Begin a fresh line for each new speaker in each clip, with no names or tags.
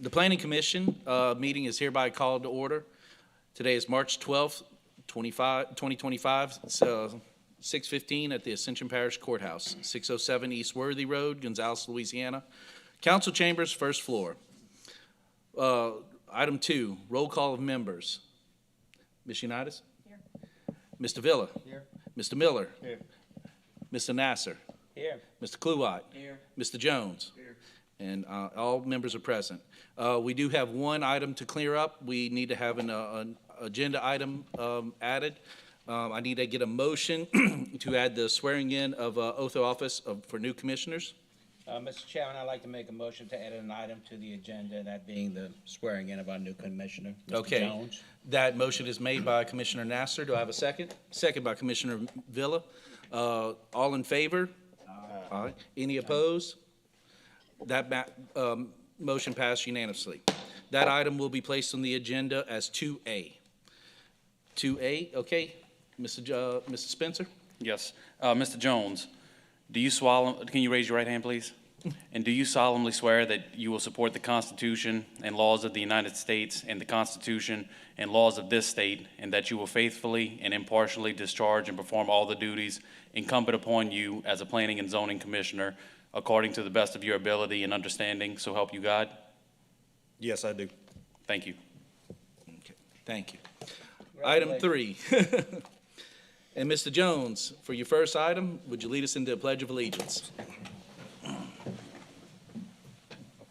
The Planning Commission meeting is hereby called to order. Today is March 12th, 2025. It's 6:15 at the Ascension Parish Courthouse, 607 East Worthy Road, Gonzales, Louisiana. Council chambers, first floor. Item 2, roll call of members. Ms. Unitas?
Here.
Mr. Villa?
Here.
Mr. Miller?
Here.
Mr. Nasser?
Here.
Mr. Kluwat?
Here.
Mr. Jones?
Here.
And all members are present. We do have one item to clear up. We need to have an agenda item added. I need to get a motion to add the swearing in of oath of office for new commissioners.
Mr. Chairman, I'd like to make a motion to add an item to the agenda, that being the swearing in of our new commissioner, Mr.
Okay.
Jones.
That motion is made by Commissioner Nasser. Do I have a second? Second by Commissioner Villa. All in favor? Aye. Any opposed? That motion passed unanimously. That item will be placed on the agenda as 2A. 2A, okay. Mr. Spencer?
Yes. Mr. Jones, can you raise your right hand, please? And do you solemnly swear that you will support the Constitution and laws of the United States and the Constitution and laws of this state, and that you will faithfully and impartially discharge and perform all the duties incumbent upon you as a planning and zoning commissioner according to the best of your ability and understanding, so help you God?
Yes, I do.
Thank you.
Okay, thank you. Item 3. And Mr. Jones, for your first item, would you lead us into the Pledge of Allegiance?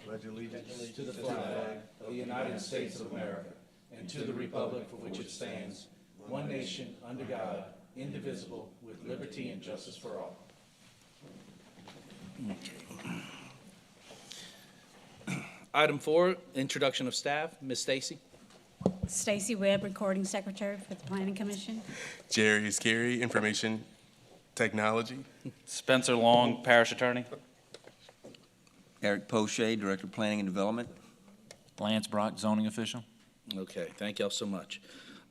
Pledge allegiance
To the flag of the United States of America and to the republic for which it stands, one nation, under God, indivisible, with liberty and justice for all. Item 4, introduction of staff. Ms. Stacy.
Stacy Webb, Recording Secretary for the Planning Commission.
Jerry Scary, Information Technology.
Spencer Long, Parish Attorney.
Eric Poche, Director of Planning and Development.
Lance Brock, zoning official.
Okay, thank y'all so much.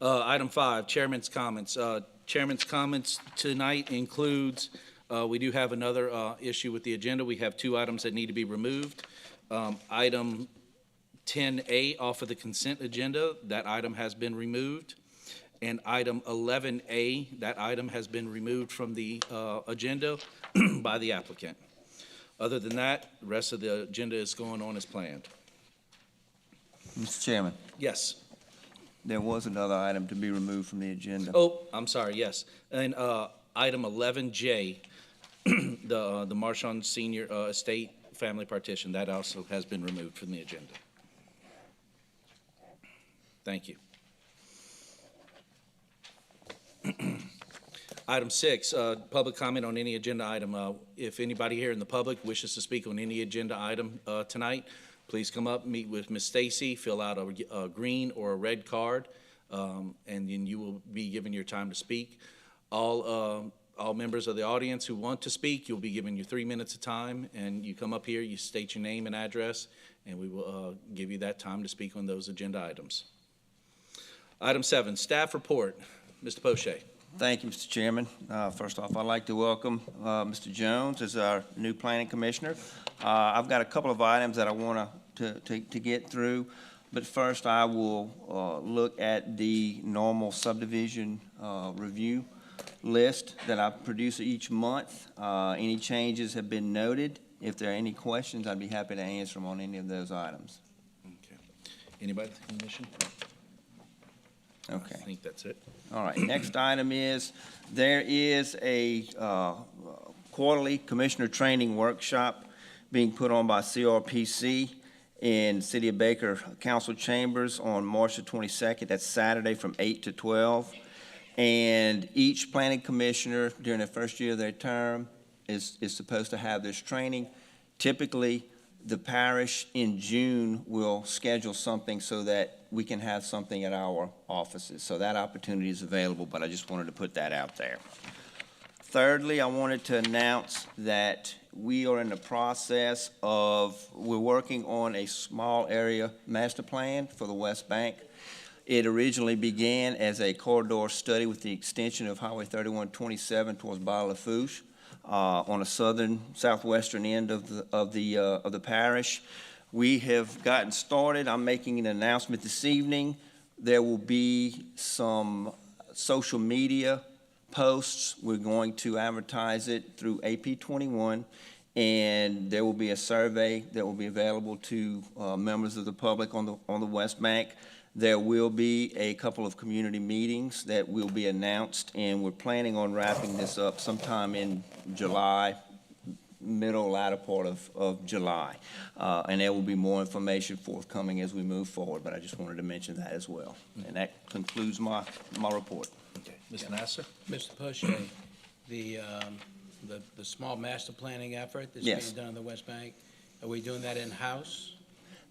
Item 5, Chairman's comments. Chairman's comments tonight includes, we do have another issue with the agenda. We have 2 items that need to be removed. Item 10A off of the consent agenda, that item has been removed. And item 11A, that item has been removed from the agenda by the applicant. Other than that, the rest of the agenda is going on as planned.
Mr. Chairman,
Yes.
there was another item to be removed from the agenda.
Oh, I'm sorry, yes. And item 11J, the Marchand Senior Estate Family Partition, that also has been removed from the agenda. Thank you. Item 6, public comment on any agenda item. If anybody here in the public wishes to speak on any agenda item tonight, please come up, meet with Ms. Stacy, fill out a green or a red card, and then you will be given your time to speak. All members of the audience who want to speak, you'll be given your 3 minutes of time, and you come up here, you state your name and address, and we will give you that time to speak on those agenda items. Item 7, staff report. Mr. Poche.
Thank you, Mr. Chairman. First off, I'd like to welcome Mr. Jones as our new planning commissioner. I've got a couple of items that I want to get through, but first I will look at the normal subdivision review list that I produce each month. Any changes have been noted. If there are any questions, I'd be happy to answer them on any of those items.
Okay. Anybody at the commission?
Okay.
I think that's it.
All right, next item is, there is a quarterly commissioner training workshop being put on by CRPC in City of Baker Council Chambers on March the 22nd. That's Saturday from 8 to 12. And each planning commissioner during the first year of their term is supposed to have this training. Typically, the parish in June will schedule something so that we can have something at our offices. So that opportunity is available, but I just wanted to put that out there. Thirdly, I wanted to announce that we are in the process we're working on a small area master plan for the West Bank. It originally began as a corridor study with the extension of Highway 3127 towards Bar-Lafourche on the southwestern end of the parish. We have gotten started. I'm making an announcement this evening. There will be some social media posts. We're going to advertise it through AP 21, and there will be a survey that will be available to members of the public on the West Bank. There will be a couple of community meetings that will be announced, and we're planning on wrapping this up sometime in July, latter part of July. And there will be more information forthcoming as we move forward, but I just wanted to mention that as well. And that concludes my report.
Okay. Mr. Nasser?
Mr. Poche, the small master planning effort that's
Yes.
being done on the West Bank, are we doing that in-house?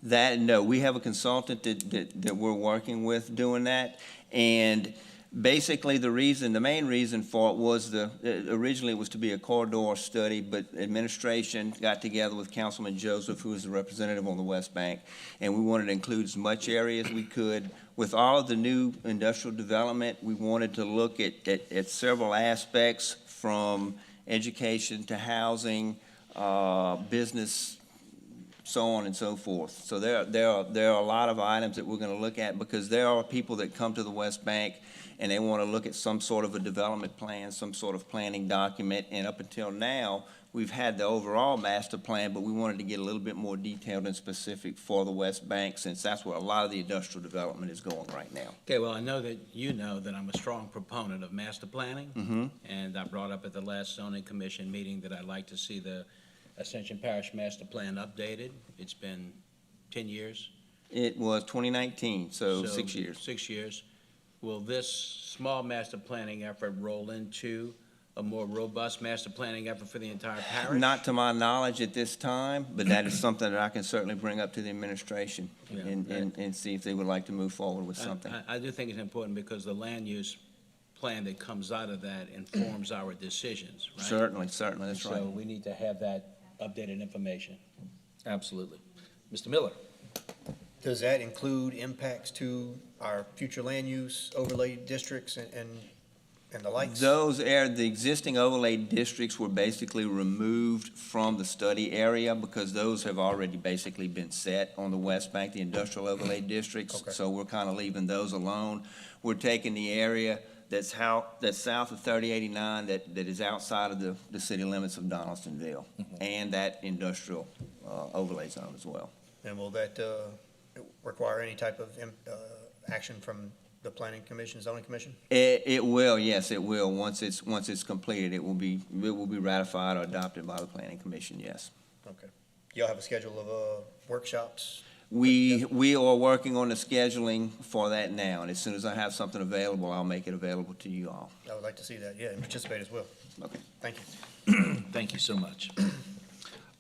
No, we have a consultant that we're working with doing that. And basically, the main reason for it was originally it was to be a corridor study, but administration got together with Councilman Joseph, who is the representative on the West Bank, and we wanted to include as much area as we could. With all of the new industrial development, we wanted to look at several aspects, from education to housing, business, so on and so forth. So there are a lot of items that we're going to look at, because there are people that come to the West Bank and they want to look at some sort of a development plan, some sort of planning document. And up until now, we've had the overall master plan, but we wanted to get a little bit more detailed and specific for the West Bank, since that's where a lot of the industrial development is going right now.
Okay, well, I know that you know that I'm a strong proponent of master planning.
Mm-hmm.
And I brought up at the last zoning commission meeting that I'd like to see the Ascension Parish Master Plan updated. It's been 10 years.
It was 2019, so 6 years.
6 years. Will this small master planning effort roll into a more robust master planning effort for the entire parish?
Not to my knowledge at this time, but that is something that I can certainly bring up to the administration
Yeah.
and see if they would like to move forward with something.
I do think it's important, because the land use plan that comes out of that informs our decisions, right?
Certainly, that's
So
right.
we need to have that updated information.
Absolutely. Mr. Miller?
Does that include impacts to our future land use overlay districts and the likes?
The existing overlay districts were basically removed from the study area, because those have already basically been set on the West Bank, the industrial overlay districts.
Okay.
So we're kind of leaving those alone. We're taking the area that's south of 3089, that is outside of the city limits of Donaldsonville, and that industrial overlay zone as well.
And will that require any type of action from the Planning Commission, Zoning Commission?
It will, yes, it will. Once it's completed, it will be ratified or adopted by the Planning Commission, yes.
Okay. Y'all have a schedule of workshops?
We are working on the scheduling for that now, and as soon as I have something available, I'll make it available to you all.
I would like to see that, yeah, and participate as well.
Okay.
Thank you.
Thank you so much.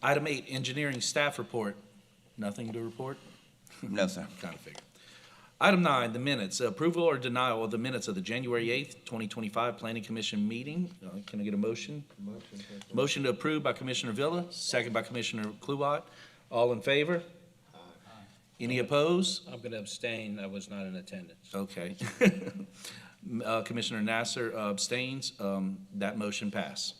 Item 8, engineering staff report. Nothing to report?
No, sir.
Kind of figured. Item 9, the minutes. Approval or denial of the minutes of the January 8th, 2025 Planning Commission meeting. Can I get a motion? Motion to approve by Commissioner Villa, second by Commissioner Kluwat. All in favor? Any opposed?
I'm going to abstain. I was not in attendance.
Okay. Commissioner Nasser abstains. That motion passed.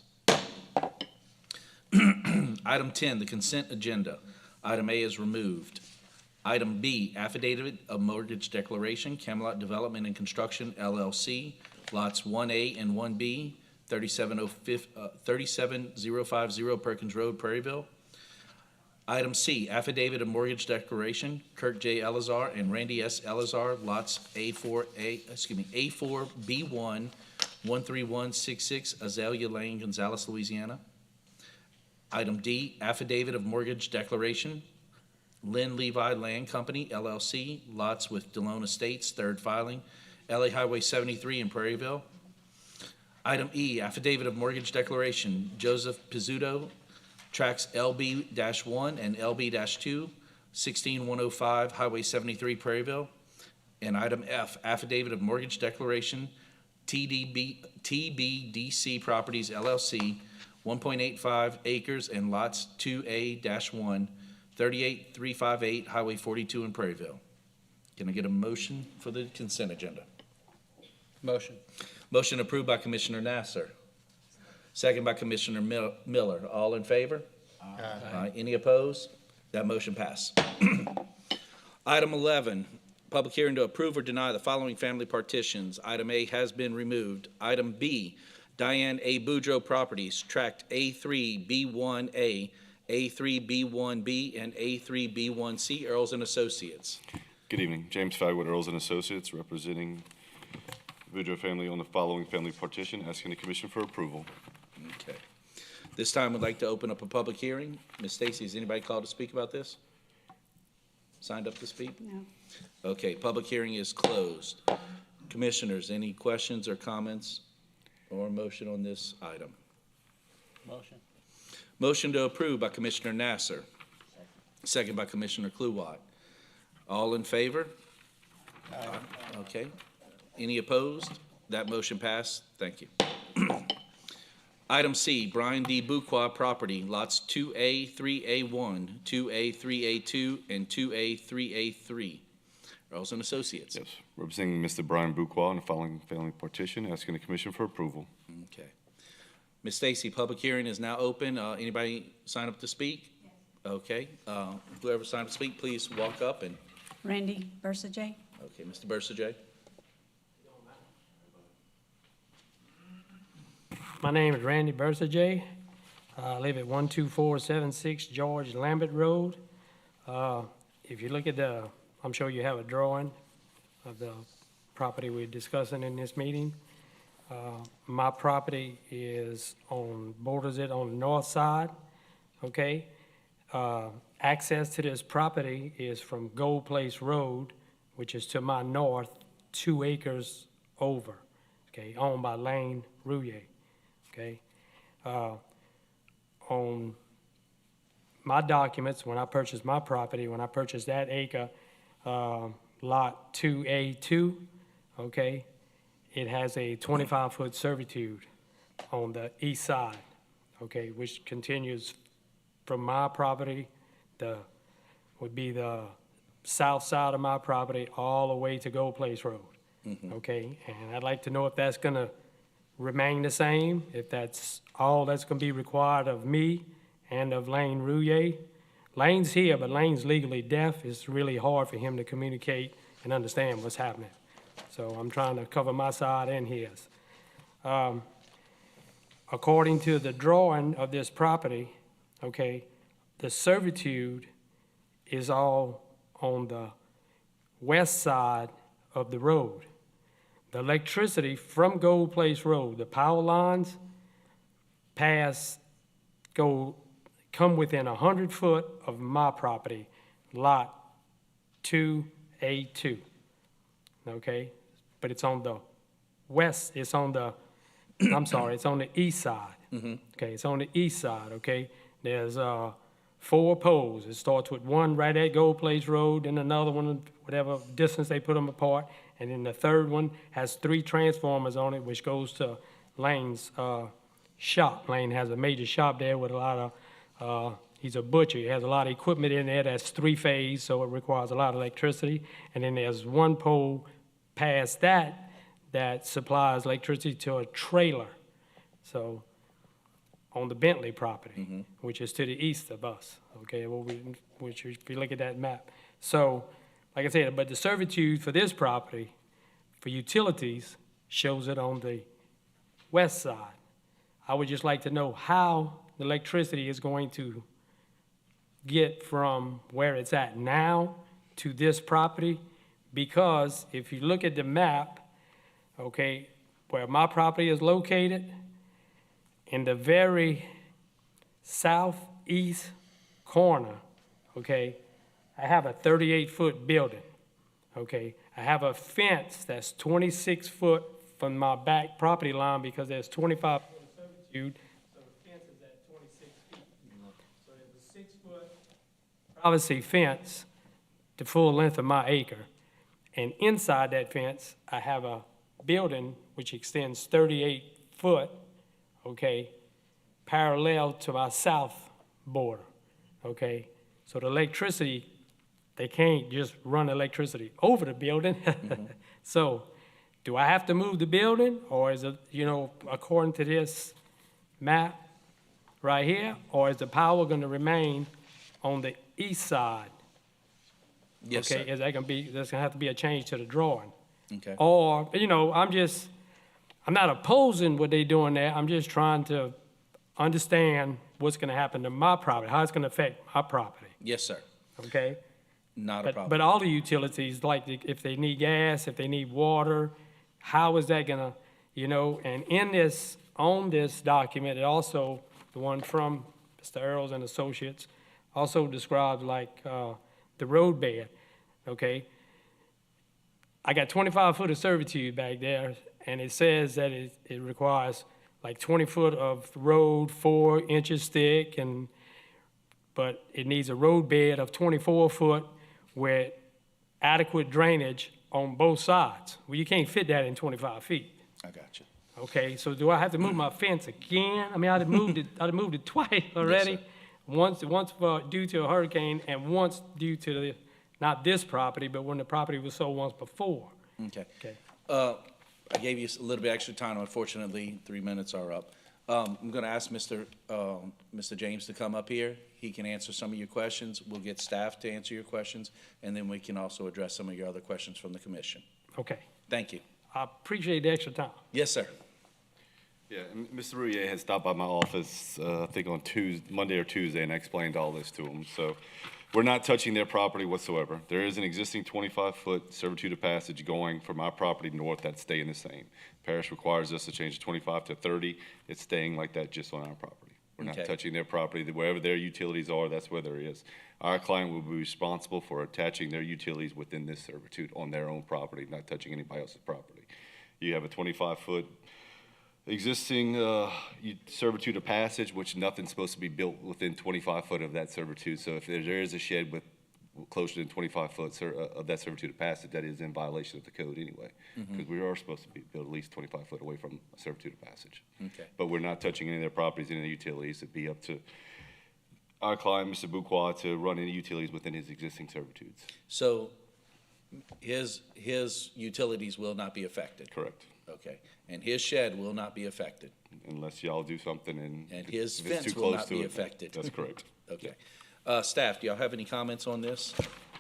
Item 10, the consent agenda. Item A is removed. Item B, affidavit of mortgage declaration, Camelot Development and Construction LLC, lots 1A and 1B, 37050 Perkins Road, Prairieville. Item C, affidavit of mortgage declaration, Kirk J. Elazar and Randy S. Elazar, lots A4B1, 13166 Azalea Lane, Gonzales, Louisiana. Item D, affidavit of mortgage declaration, Lynn Levi Land Company, LLC, lots with Delone Estates, third filing, LA Highway 73 in Prairieville. Item E, affidavit of mortgage declaration, Joseph Pizzuto, tracks LB-1 and LB-2, 16105 Highway 73, Prairieville. And item F, affidavit of mortgage declaration, TBDC Properties LLC, 1.85 acres and lots 2A-1, 38358 Highway 42 in Prairieville. Can I get a motion for the consent agenda?
Motion.
Motion approved by Commissioner Nasser. Second by Commissioner Miller. All in favor? Aye. Any opposed? That motion passed. Item 11, public hearing to approve or deny the following family partitions. Item A has been removed. Item B, Diane A. Boudreaux Properties, Tract A3B1A, A3B1B, and A3B1C, Earls and Associates.
Good evening. James Fagwood, Earls and Associates, representing the Boudreaux family on the following family partition, asking the commission for approval.
Okay. This time, we'd like to open up a public hearing. Ms. Stacy, is anybody called to speak about this? Signed up to speak?
No.
Okay, public hearing is closed. Commissioners, any questions or comments or motion on this item?
Motion.
Motion to approve by Commissioner Nasser. Second by Commissioner Kluwat. All in favor? Okay. Any opposed? That motion passed. Thank you. Item C, Brian D. Buqua property, lots 2A, 3A1, 2A, 3A2, and 2A, 3A3. Earls and Associates.
Yes, representing Mr. Brian Buqua on the following family partition, asking the commission for approval.
Okay. Ms. Stacy, public hearing is now open. Anybody sign up to speak? Okay. Whoever signed up to speak, please walk up and,
Randy Bursajay.
okay, Mr. Bursajay.
My name is Randy Bursajay. I live at 12476 George Lambert Road. If you look at I'm sure you have a drawing of the property we're discussing in this meeting. My property borders it on the north side, okay? Access to this property is from Gold Place Road, which is to my north, 2 acres over, okay, owned by Lane Rouillet. Okay, on my documents, when I purchased my property, when I purchased that acre, lot 2A2, okay, it has a 25-foot servitude on the east side, okay, which continues from my property, would be the south side of my property all the way to Gold Place Road, okay, and I'd like to know if that's gonna remain the same, if that's all that's gonna be required of me and of Lane Rouillet. Lane's here, but Lane's legally deaf. It's really hard for him to communicate and understand what's happening. So I'm trying to cover my side and his. According to the drawing of this property, okay, the servitude is all on the west side of the road. The electricity from Gold Place Road, the power lines come within 100 foot of my property, lot 2A2, okay? But it's on the west, it's on the east side. Okay, it's on the east side, okay? There's 4 poles. It starts with one right at Gold Place Road, and another one, whatever distance they put them apart, and then the third one has 3 transformers on it, which goes to Lane's shop. Lane has a major shop there with a lot of, he's a butcher. He has a lot of equipment in there that's 3-phase, so it requires a lot of electricity. And then there's one pole past that supplies electricity to a trailer. So on the Bentley property, which is to the east of us, okay, which if you look at that map. So, like I said, but the servitude for this property, for utilities, shows it on the west side. I would just like to know how the electricity is going to get from where it's at now to this property, because if you look at the map, okay, where my property is located, in the very southeast corner, okay, I have a 38-foot building, okay? I have a fence that's 26 foot from my back property line because there's 25 foot of servitude, so the fence is at 26 feet. So there's a 6-foot privacy fence the full length of my acre. And inside that fence, I have a building which extends 38 foot, okay, parallel to my south border, okay? So the electricity, they can't just run electricity over the building. So do I have to move the building, or is it, according to this map right here, or is the power gonna remain on the east side.
Yes,
Okay,
sir.
is that gonna be, there's gonna have to be a change to the drawing.
Okay.
Or, you know, I'm not opposing what they doing there, I'm just trying to understand what's gonna happen to my property, how it's gonna affect my property,
Yes, sir.
okay?
Not a
But
problem.
all the utilities, like if they need gas, if they need water, how is that gonna, you know, and on this document, it also, the one from Mr. Earls and Associates, also describes like, the road bed, okay? I got 25 foot of servitude back there, and it says that it requires like 20 foot of road, 4 inches thick, but it needs a road bed of 24 foot with adequate drainage on both sides. Well, you can't fit that in 25 feet.
I got you.
Okay, so do I have to move my fence again? I mean, I'd moved it twice already. Once due to a hurricane and once due to not this property, but when the property was sold once before.
Okay.
Okay.
I gave you a little bit extra time. Unfortunately, 3 minutes are up. I'm going to ask Mr. James to come up here. He can answer some of your questions. We'll get staff to answer your questions, and then we can also address some of your other questions from the commission.
Okay,
Thank you.
I appreciate the extra time.
Yes, sir.
Yeah, and Mr. Rouillet had stopped by my office, I think on Monday or Tuesday, and I explained all this to him. So we're not touching their property whatsoever. There is an existing 25-foot servitude of passage going from our property north that's staying the same. Parish requires us to change 25 to 30. It's staying like that just on our property. We're not
Okay.
touching their property. Wherever their utilities are, that's where there is. Our client will be responsible for attaching their utilities within this servitude on their own property, not touching anybody else's property. You have a 25-foot existing servitude of passage, which nothing's supposed to be built within 25 foot of that servitude. So if there is a shed with closer than 25 foot of that servitude of passage, that is in violation of the code anyway, because we are supposed to be built at least 25 foot away from a servitude of passage.
Okay.
But we're not touching any of their properties, any of the utilities. It'd be up to our client, Mr. Bouquois, to run any utilities within his existing servitudes.
So his utilities will not be affected?
Correct.
Okay. And his shed will not be affected?
Unless y'all do something and.
And his
if it's
fence
too
will
close
not
to
be
it,
affected?
That's correct.
Okay. Staff, do y'all have any comments on this?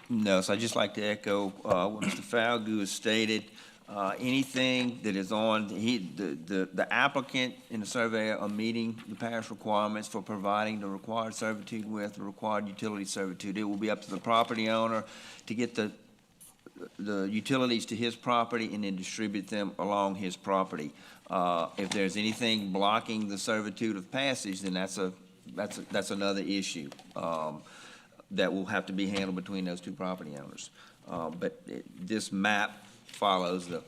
No, so I'd just like to echo what Mr. Falgout has stated. Anything that is on, the applicant and the surveyor are meeting the parish requirements for providing the required servitude with the required utility servitude. It will be up to the property owner to get the utilities to his property and then distribute them along his property. If there's anything blocking the servitude of passage, then that's another issue that will have to be handled between those two property owners. But this map follows the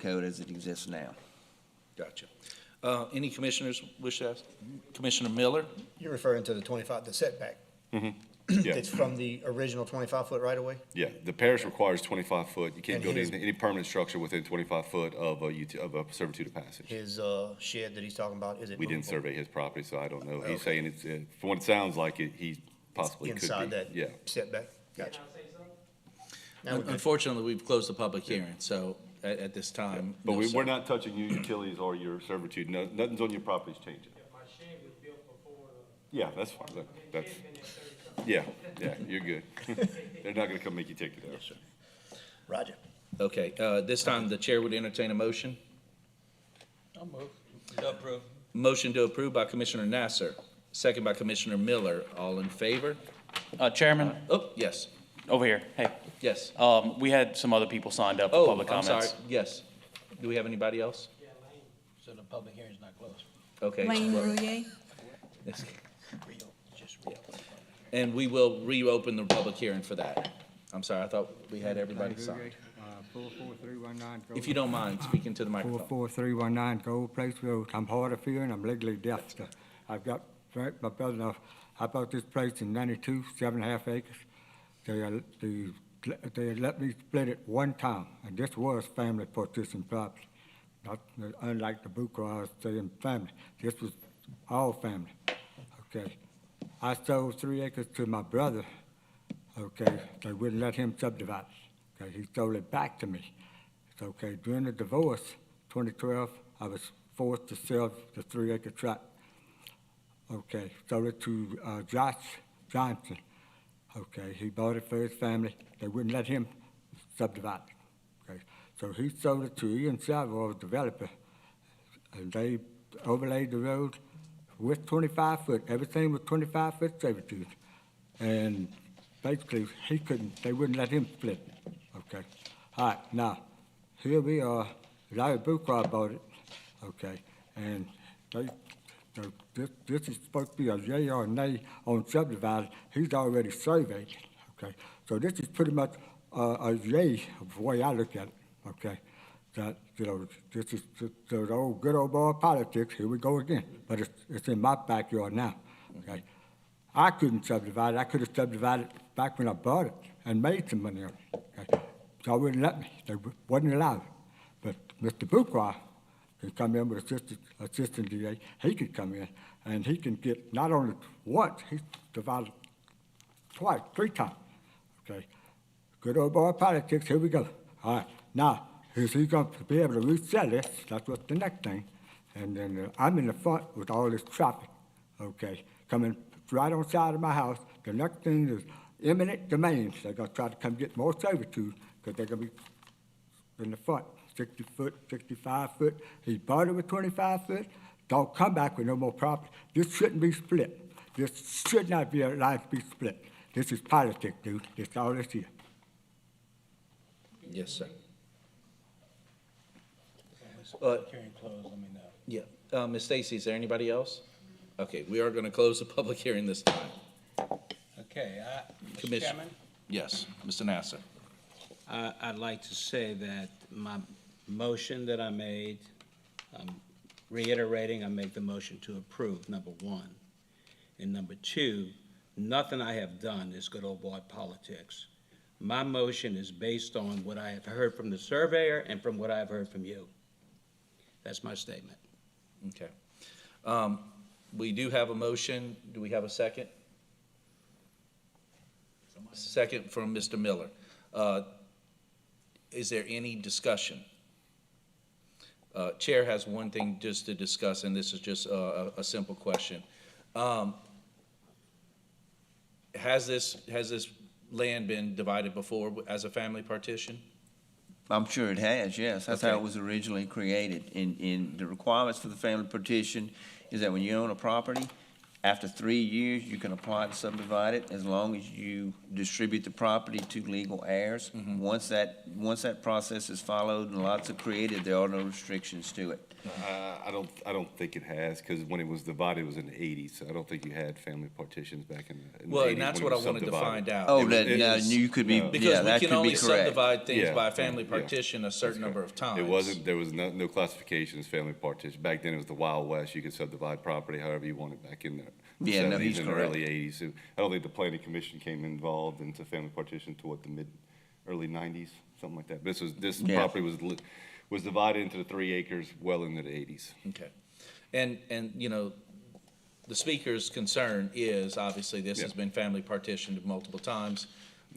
code as it exists now.
Gotcha. Any commissioners wish to ask? Commissioner Miller?
You're referring to the 25, the setback?
Yeah.
It's from the original 25-foot right-of-way?
Yeah, the parish requires 25 foot. You can't
And
build
his-
any permanent structure within 25 foot of a servitude of passage.
His shed that he's talking about, is it
We didn't
movable?
survey his property, so I don't know. He's
Okay.
saying it's, from what it sounds like, he possibly could be.
Inside that
Yeah.
setback? Gotcha. Now we're good.
Unfortunately, we've closed the public hearing, so at this time.
But
no,
we're
sir.
not touching your utilities or your servitude. No, nothing's on your property's changing.
My shed was built before
Yeah, that's fine. That's, yeah, you're good. They're not gonna come make you take it out.
Roger.
Okay, this time the chair would entertain a motion.
I'll move. To approve.
Motion to approve by Commissioner Nasser, second by Commissioner Miller. All in favor?
Chairman,
Oh, yes,
over here, hey.
yes.
We had some other people signed up for
Oh,
public
I'm
comments.
sorry, yes. Do we have anybody else?
So the public hearing's not closed.
Okay.
Lane
well,
Rouillet.
yes. And we will reopen the public hearing for that. I'm sorry, I thought we had everybody signed.
44319
If you don't mind speaking to the microphone.
44319 Gold Place Road. I'm hard of hearing, I'm legally deaf. So I've got, my brother, I bought this place in 92, 7.5 acres. They let me split it one time, and this was family partition property. Not, unlike the Bouquois, I was saying family. This was all family, okay? I sold 3 acres to my brother, okay? They wouldn't let him subdivide it, okay? He sold it back to me. It's okay. During the divorce, 2012, I was forced to sell the 3-acre tract. Okay, sold it to Josh Johnson. Okay, he bought it for his family. They wouldn't let him subdivide it. Okay, so he sold it to Ian Salvo, a developer, and they overlaid the road with 25 foot. Everything was 25 foot servitude, and basically they wouldn't let him split it. Okay, all right. Now here we are. Larry Bucra bought it. Okay, and this is supposed to be a yea or nay on subdivided. He's already surveyed it, okay? So this is pretty much a yea of the way I look at it, okay? That, this is the old, good old boy politics, here we go again. But it's in my backyard now, okay? I couldn't subdivide it. I could have subdivided it back when I bought it and made some money on it, okay? So they wouldn't let me. They wasn't allowed. But Mr. Bucra could come in with assistant DA. He could come in, and he can get not only once, he's divided twice, 3 times. Okay, good old boy politics. Here we go. All right, now is he going to be able to resell this? That's what's the next thing. And then I'm in the front with all this traffic. Okay, coming right on the side of my house. The next thing is eminent domains. They're gonna try to come get more servitude because they're gonna be in the front. 60 foot, 65 foot. He bought it with 25 foot. Don't come back with no more property. This shouldn't be split. This should not be allowed to be split. This is politics, dude. That's all this is.
Yes, sir.
Hearing closed, let me know.
Yeah. Ms. Stacy, is there anybody else? Okay, we are going to close the public hearing this time.
Okay, Mr.
Commission-
Chairman,
Yes, Mr. Nasser.
I'd like to say that my motion that I made, reiterating, I make the motion to approve, number 1. And number 2, nothing I have done is good old boy politics. My motion is based on what I have heard from the surveyor and from what I have heard from you. That's my statement.
Okay. We do have a motion. Do we have a second? Second from Mr. Miller. Is there any discussion? Chair has one thing just to discuss, and this is just a simple question. Has this land been divided before as a family partition?
I'm sure it has, yes. That's how
Okay.
it was originally created. In the requirements for the family partition is that when you own a property, after 3 years, you can apply to subdivide it as long as you distribute the property to legal heirs. Once that process is followed and lots are created, there are no restrictions to it.
I don't think it has, because when it was divided, it was in the 80s, so I don't think you had family partitions back in the 80s.
Well, and that's
when
what
it
I
was
wanted to
subdivided.
find out.
Oh,
It was-
that,
it
now,
was-
you could be,
Because
yeah,
we
that
can
could
only
be correct.
subdivide things
Yeah,
by family
yeah.
partition a certain number of times.
There was no classification as family partition. Back then, it was the Wild West. You could subdivide property however you wanted back in the
Yeah, no,
70s
he's
and the
correct.
early 80s. So I don't think the planning commission came involved into family partition to early 90s, something like that. This
Yeah.
property was divided into the 3 acres well into the 80s.
Okay. And, the speaker's concern is, obviously, this has
Yeah.
been family partitioned multiple times.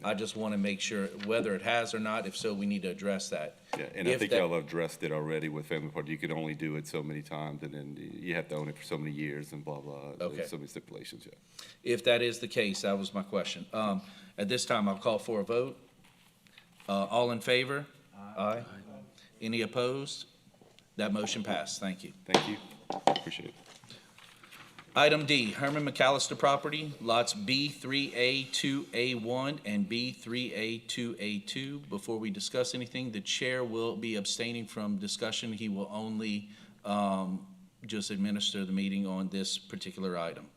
I just want to make sure whether it has or not. If so, we need to address that.
Yeah, and I
If
think
that-
y'all have addressed it already with family part. You could only do it so many times, and then you have to own it for so many years and blah, blah.
Okay.
There's so many stipulations, yeah.
If that is the case, that was my question. At this time, I'll call for a vote. All in favor? Aye. Any opposed? That motion passed. Thank you.
Thank you. Appreciate it.
Item D, Herman McAllister property, lots B3A2A1 and B3A2A2. Before we discuss anything, the chair will be abstaining from discussion. He will only just administer the meeting on this particular item.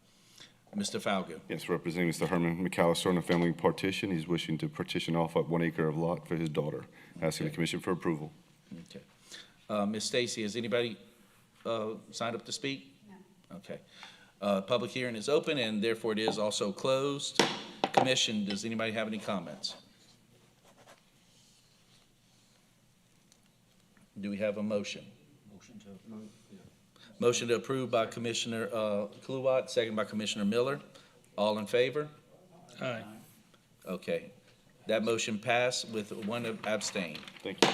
Mr. Falgo.
Yes, representing Mr. Herman McAllister on a family partition. He's wishing to partition off 1 acre of lot for his daughter, asking the commission for approval.
Okay. Ms. Stacy, has anybody signed up to speak? No. Okay. Public hearing is open, and therefore it is also closed. Commission, does anybody have any comments? Do we have a motion? Motion to approve by Commissioner Kluwat, second by Commissioner Miller. All in favor?
Aye.
Okay. That motion passed with 1 abstain.
Thank you.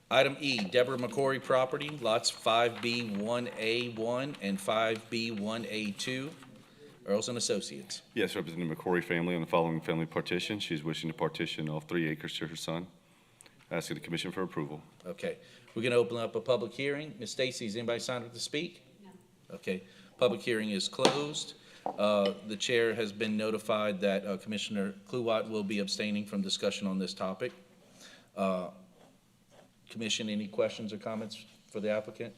Item E, Deborah McCory property, lots 5B1A1 and 5B1A2. Earls and Associates.
Yes, representing the McCory family on the following family partition. She's wishing to partition all 3 acres to her son. Asking the commission for approval.
Okay, we're going to open up a public hearing. Ms. Stacy, is anybody signed up to speak? No. Okay, public hearing is closed. The chair has been notified that Commissioner Kluwat will be abstaining from discussion on this topic. Commission, any questions or comments for the applicant?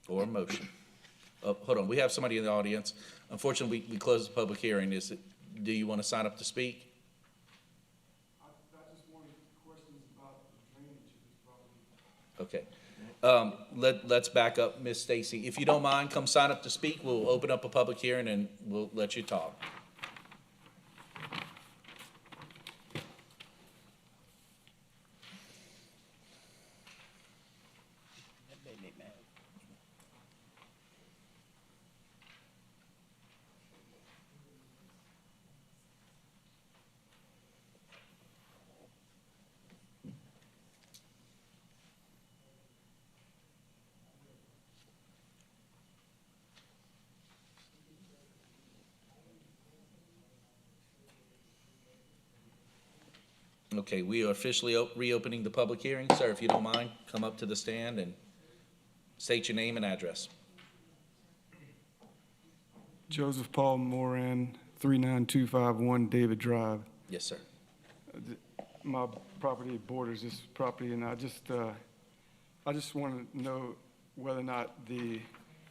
Or a motion? Hold on, we have somebody in the audience. Unfortunately, we closed the public hearing. Do you want to sign up to speak?
I just wanted questions about the drainage of this property.
Okay. Let's back up, Ms. Stacy. If you don't mind, come sign up to speak. We'll open up a public hearing and we'll let you talk. Okay, we are officially reopening the public hearing. Sir, if you don't mind, come up to the stand and state your name and address.
Joseph Paul Moran, 39251 David Drive.
Yes, sir.
My property borders this property, and I just want to know whether or not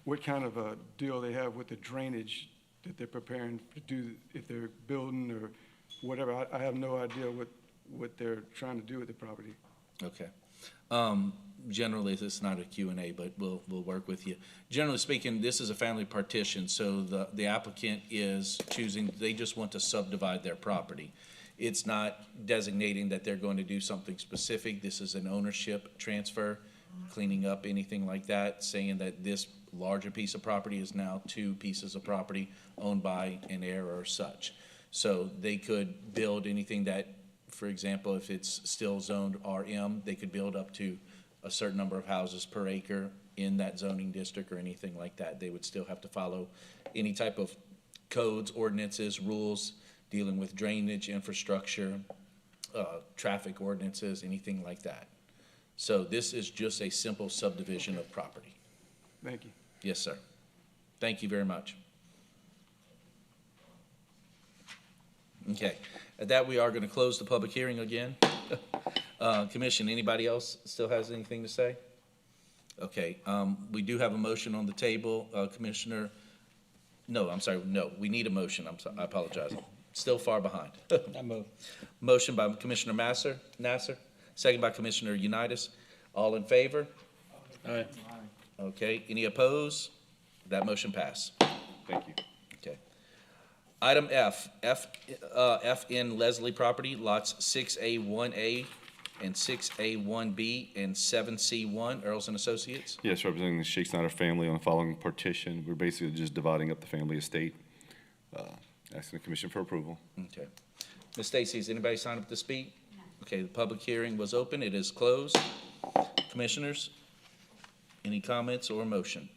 what kind of a deal they have with the drainage that they're preparing to do, if they're building or whatever. I have no idea what they're trying to do with the property.
Okay. Generally, this is not a Q&A, but we'll work with you. Generally speaking, this is a family partition, so the applicant is choosing, they just want to subdivide their property. It's not designating that they're going to do something specific. This is an ownership transfer, cleaning up anything like that, saying that this larger piece of property is now 2 pieces of property owned by an heir or such. So they could build anything that, for example, if it's still zoned RM, they could build up to a certain number of houses per acre in that zoning district or anything like that. They would still have to follow any type of codes, ordinances, rules dealing with drainage, infrastructure, traffic ordinances, anything like that. So this is just a simple subdivision of property.
Thank you.
Yes, sir. Thank you very much. Okay, at that, we are going to close the public hearing again. Commission, anybody else still has anything to say? Okay, we do have a motion on the table, Commissioner. No, I'm sorry, no, we need a motion. I apologize. Still far behind.
I move.
Motion by Commissioner Nasser, second by Commissioner Unitas. All in favor?
Aye.
Okay, any opposed? That motion passed.
Thank you.
Okay. Item FN Leslie property, lots 6A1A and 6A1B and 7C1, Earls and Associates.
Yes, representing the Sheikh Snyder family on the following partition. We're basically just dividing up the family estate. Asking the commission for approval.
Okay. Ms. Stacy, has anybody signed up to speak? No. Okay, the public hearing was open. It is closed. Commissioners, any comments or motion?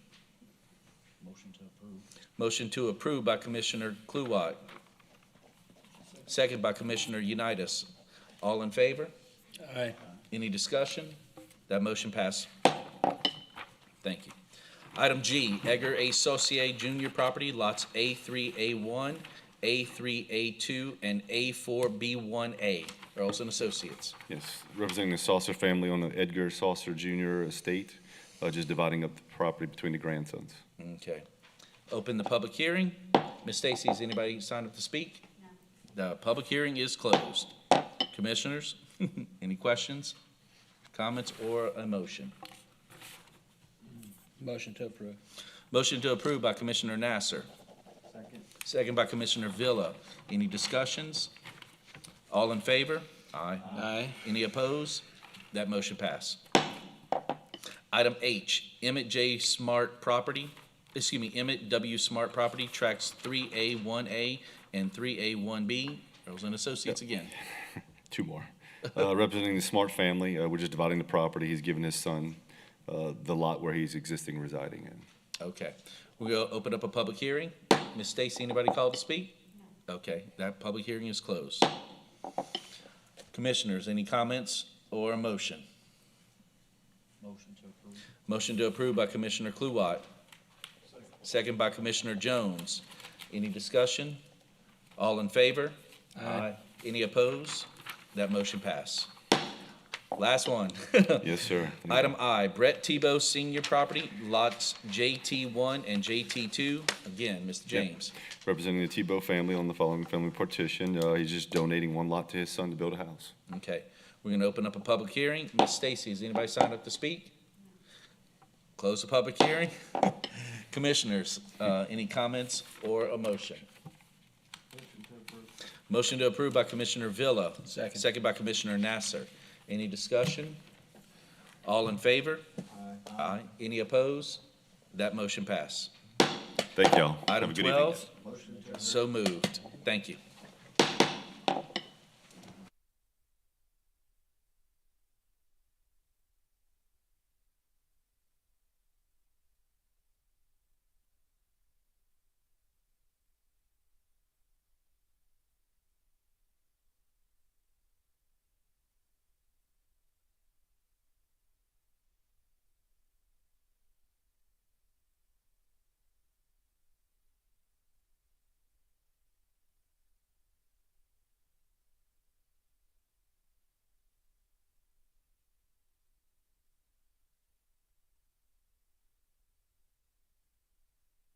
Motion to approve.
Motion to approve by Commissioner Kluwat. Second by Commissioner Unitas. All in favor?
Aye.
Any discussion? That motion passed. Thank you. Item G, Edgar A. Saucier Jr. property, lots A3A1, A3A2, and A4B1A, Earls and Associates.
Yes, representing the Saucer family on the Edgar Saucer Jr. estate, just dividing up the property between the grandsons.
Okay. Open the public hearing. Ms. Stacy, has anybody signed up to speak? No. The public hearing is closed. Commissioners, any questions, comments, or a motion?
Motion to approve.
Motion to approve by Commissioner Nasser.
Second.
Second by Commissioner Villa. Any discussions? All in favor? Aye.
Aye.
Any opposed? That motion passed. Item H, Emmett W. Smart property, tracks 3A1A and 3A1B, Earls and Associates again.
2 more. Representing the Smart family, we're just dividing the property. He's given his son the lot where he's existing residing in.
Okay. We'll open up a public hearing. Ms. Stacy, anybody called to speak? Okay, that public hearing is closed. Commissioners, any comments or a motion?
Motion to approve.
Motion to approve by Commissioner Kluwat. Second by Commissioner Jones. Any discussion? All in favor? Aye. Any opposed? That motion passed. Last one.
Yes, sir.
Item I, Brett Tebow Senior Property, lots JT1 and JT2. Again, Mr. James.
Representing the Tebow family on the following family partition. He's just donating one lot to his son to build a house.
Okay, we're gonna open up a public hearing. Ms. Stacy, has anybody signed up to speak? Close the public hearing. Commissioners, any comments or a motion? Motion to approve by Commissioner Villa.
Second.
Second by Commissioner Nasser. Any discussion? All in favor? Aye. Any opposed? That motion passed.
Thank y'all. Have a
Item
good evening.
12, so moved. Thank you.